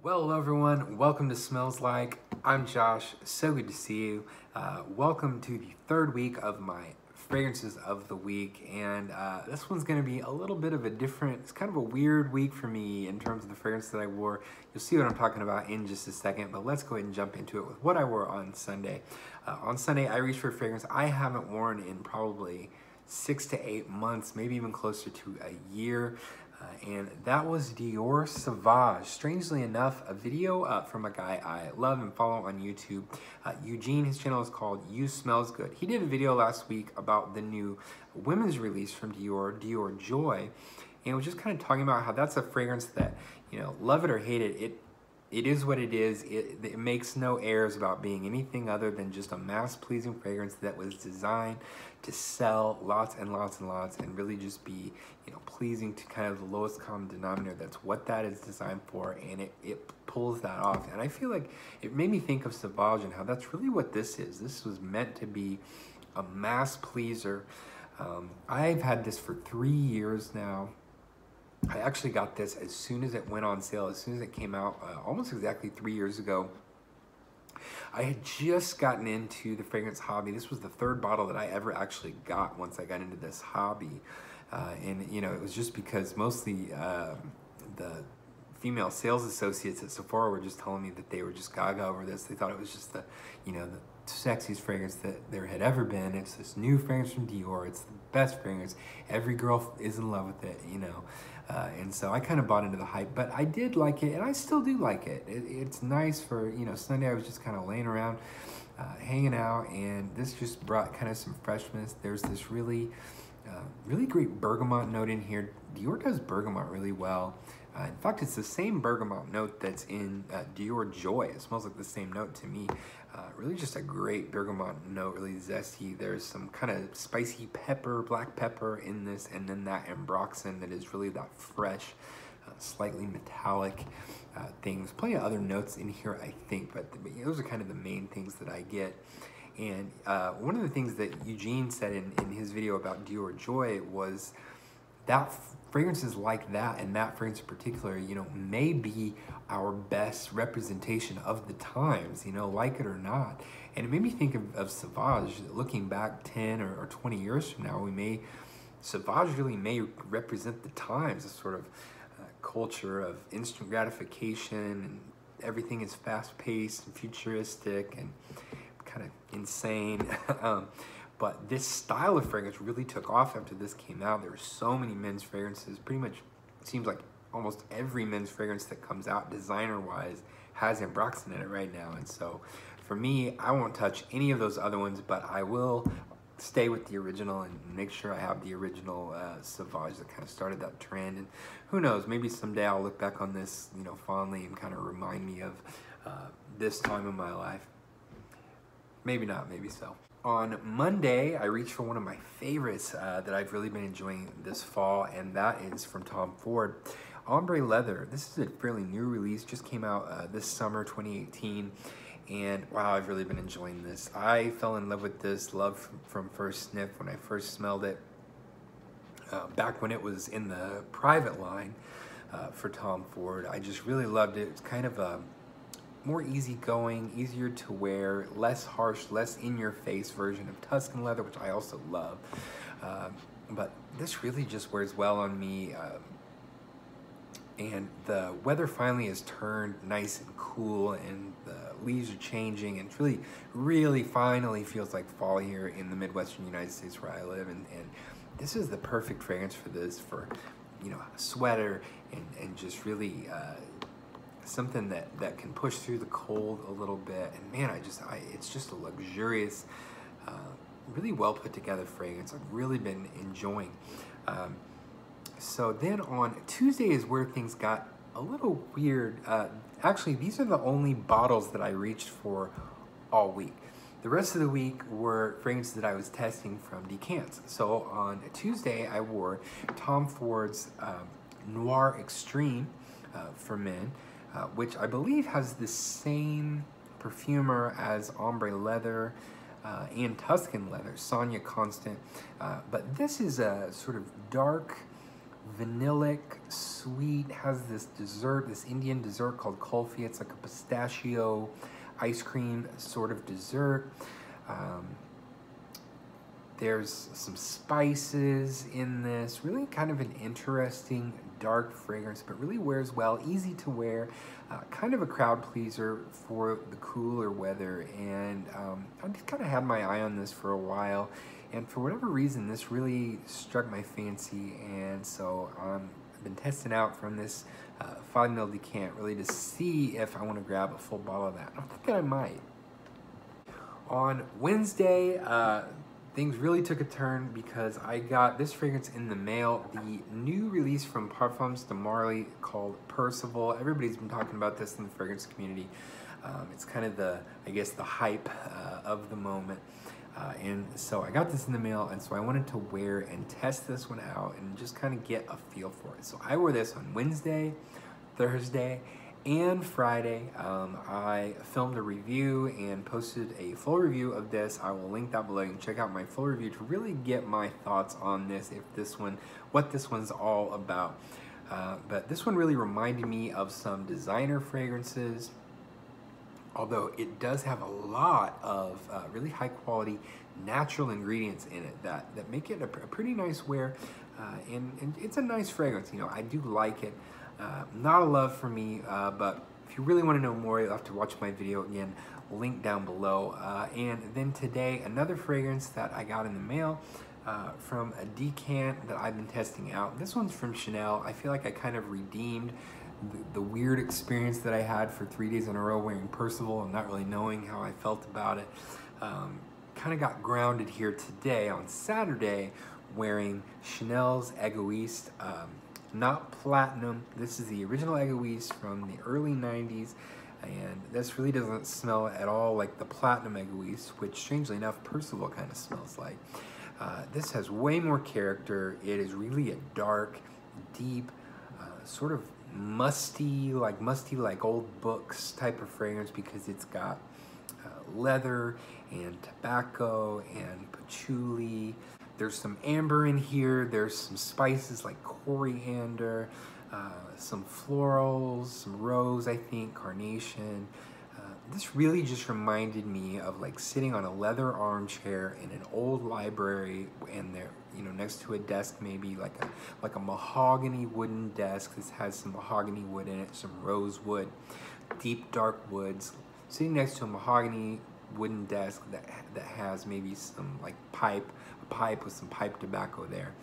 Well, hello everyone, welcome to Smells Like. I'm Josh, so good to see you. Welcome to the third week of my fragrances of the week, and this one's gonna be a little bit of a different, it's kind of a weird week for me in terms of the fragrance that I wore. You'll see what I'm talking about in just a second, but let's go ahead and jump into it with what I wore on Sunday. On Sunday, I reached for a fragrance I haven't worn in probably 6 to 8 months, maybe even closer to a year. And that was Dior Sauvage. Strangely enough, a video from a guy I love and follow on YouTube. Eugene, his channel is called You Smells Good. He did a video last week about the new women's release from Dior, Dior Joy. And was just kind of talking about how that's a fragrance that, you know, love it or hate it, it is what it is. It makes no airs about being anything other than just a mass-pleasing fragrance that was designed to sell lots and lots and lots and really just be, you know, pleasing to kind of the lowest common denominator. That's what that is designed for, and it pulls that off. And I feel like it made me think of Sauvage and how that's really what this is. This was meant to be a mass pleaser. I've had this for 3 years now. I actually got this as soon as it went on sale, as soon as it came out, almost exactly 3 years ago. I had just gotten into the fragrance hobby. This was the third bottle that I ever actually got once I got into this hobby. And you know, it was just because mostly the female sales associates at Sephora were just telling me that they were just gaga over this. They thought it was just the, you know, the sexiest fragrance that there had ever been. It's this new fragrance from Dior. It's the best fragrance. Every girl is in love with it, you know. And so I kind of bought into the hype, but I did like it, and I still do like it. It's nice for, you know, Sunday I was just kind of laying around, hanging out, and this just brought kind of some freshness. There's this really great bergamot note in here. Dior does bergamot really well. In fact, it's the same bergamot note that's in Dior Joy. It smells like the same note to me. Really just a great bergamot note, really zesty. There's some kind of spicy pepper, black pepper in this, and then that ambroxan that is really that fresh, slightly metallic things. Plenty of other notes in here, I think, but those are kind of the main things that I get. And one of the things that Eugene said in his video about Dior Joy was that fragrances like that, and that fragrance in particular, you know, may be our best representation of the times, you know, like it or not. And it made me think of Sauvage, looking back 10 or 20 years from now, Sauvage really may represent the times, a sort of culture of instant gratification, and everything is fast-paced and futuristic and kind of insane. But this style of fragrance really took off after this came out. There were so many men's fragrances. Pretty much, it seems like almost every men's fragrance that comes out designer-wise has ambroxan in it right now. And so for me, I won't touch any of those other ones, but I will stay with the original and make sure I have the original Sauvage that kind of started that trend. And who knows, maybe someday I'll look back on this, you know, fondly and kind of remind me of this time in my life. Maybe not, maybe so. On Monday, I reached for one of my favorites that I've really been enjoying this fall, and that is from Tom Ford. Ombre Leather. This is a fairly new release, just came out this summer, 2018, and wow, I've really been enjoying this. I fell in love with this, love from first sniff when I first smelled it, back when it was in the private line for Tom Ford. I just really loved it. It's kind of a more easygoing, easier to wear, less harsh, less in-your-face version of Tuscan leather, which I also love. But this really just wears well on me. And the weather finally has turned nice and cool, and the leaves are changing, and it's really finally feels like fall here in the Midwestern United States where I live. And this is the perfect fragrance for this, for, you know, a sweater and just really something that can push through the cold a little bit. And man, it's just a luxurious, really well put together fragrance. I've really been enjoying. So then on Tuesday is where things got a little weird. Actually, these are the only bottles that I reached for all week. The rest of the week were fragrances that I was testing from decants. So on Tuesday, I wore Tom Ford's Noir Extreme for men, which I believe has the same perfumer as Ombre Leather and Tuscan Leather, Sonia Constant. But this is a sort of dark vanillic, sweet, has this dessert, this Indian dessert called kulfi. It's like a pistachio ice cream sort of dessert. There's some spices in this, really kind of an interesting dark fragrance, but really wears well, easy to wear, kind of a crowd pleaser for the cooler weather. And I just kind of had my eye on this for a while, and for whatever reason, this really struck my fancy, and so I've been testing out from this 5 ml decant, really to see if I want to grab a full bottle of that. I'm thinking I might. On Wednesday, things really took a turn because I got this fragrance in the mail, the new release from Parfums de Marly called Percival. Everybody's been talking about this in the fragrance community. It's kind of the, I guess, the hype of the moment. And so I got this in the mail, and so I wanted to wear and test this one out and just kind of get a feel for it. So I wore this on Wednesday, Thursday, and Friday. I filmed a review and posted a full review of this. I will link that below. You can check out my full review to really get my thoughts on this, what this one's all about. But this one really reminded me of some designer fragrances, although it does have a lot of really high quality natural ingredients in it that make it a pretty nice wear, and it's a nice fragrance. You know, I do like it. Not a love for me, but if you really want to know more, you'll have to watch my video again, link down below. And then today, another fragrance that I got in the mail from a decant that I've been testing out. This one's from Chanel. I feel like I kind of redeemed the weird experience that I had for 3 days in a row wearing Percival and not really knowing how I felt about it. Kind of got grounded here today on Saturday wearing Chanel's Egoiste. Not platinum. This is the original Egoiste from the early 90s, and this really doesn't smell at all like the platinum Egoiste, which strangely enough Percival kind of smells like. This has way more character. It is really a dark, deep, sort of musty like old books type of fragrance, because it's got leather and tobacco and patchouli. There's some amber in here. There's some spices like coriander, some florals, some rose, I think, carnation. This really just reminded me of like sitting on a leather armchair in an old library, and there, you know, next to a desk, maybe like a mahogany wooden desk. This has some mahogany wood in it, some rosewood, deep dark woods. Sitting next to a mahogany wooden desk that has maybe some like pipe with some pipe tobacco there.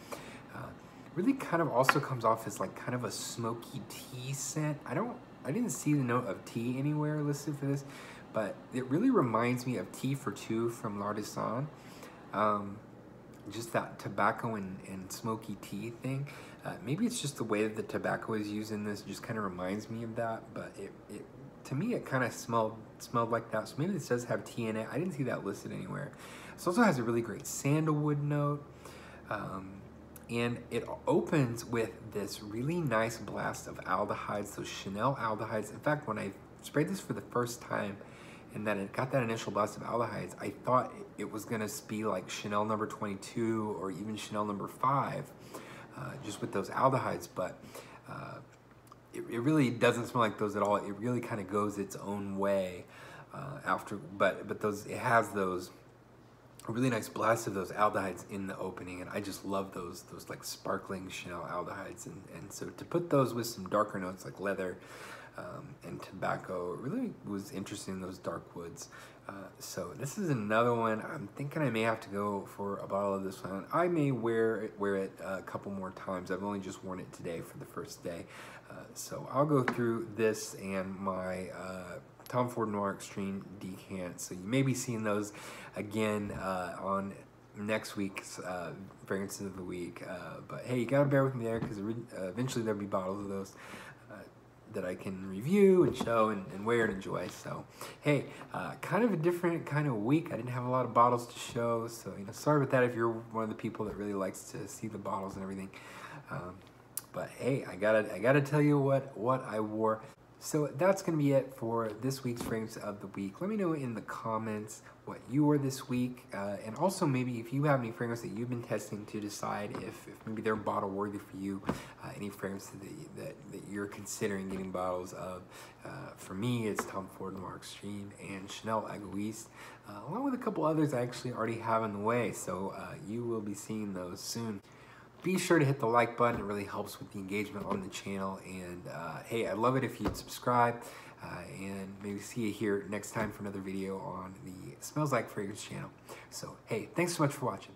Really kind of also comes off as like kind of a smoky tea scent. I didn't see the note of tea anywhere listed for this, but it really reminds me of Tea for Two from L'Artisan. Just that tobacco and smoky tea thing. Maybe it's just the way that the tobacco is used in this just kind of reminds me of that, but it to me it kind of smelled like that. So maybe this does have tea in it. I didn't see that listed anywhere. This also has a really great sandalwood note. And it opens with this really nice blast of aldehydes, those Chanel aldehydes. In fact, when I sprayed this for the first time and then it got that initial blast of aldehydes, I thought it was gonna be like Chanel number 22 or even Chanel number 5, just with those aldehydes, but it really doesn't smell like those at all. It really kind of goes its own way but it has those a really nice blast of those aldehydes in the opening, and I just love those like sparkling Chanel aldehydes, and so to put those with some darker notes like leather and tobacco, it really was interesting, those dark woods. So this is another one. I'm thinking I may have to go for a bottle of this one. I may wear it a couple more times. I've only just worn it today for the first day. So I'll go through this and my Tom Ford Noir Extreme decant. So you may be seeing those again on next week's Fragrances of the Week. But hey, you gotta bear with me there, because eventually there'll be bottles of those that I can review and show and wear and enjoy. So hey, kind of a different kind of week. I didn't have a lot of bottles to show, so sorry about that if you're one of the people that really likes to see the bottles and everything. But hey, I gotta tell you what I wore. So that's going to be it for this week's fragrance of the week. Let me know in the comments what you wore this week, and also maybe if you have any fragrance that you've been testing to decide if maybe they're bottle worthy for you, any fragrance that you're considering getting bottles of. For me, it's Tom Ford Noir Extreme and Chanel Egoiste, along with a couple others I actually already have in the way, so you will be seeing those soon. Be sure to hit the like button. It really helps with the engagement on the channel. And hey, I'd love it if you'd subscribe, and maybe see you here next time for another video on the Smells Like Fragrance channel. So hey, thanks so much for watching.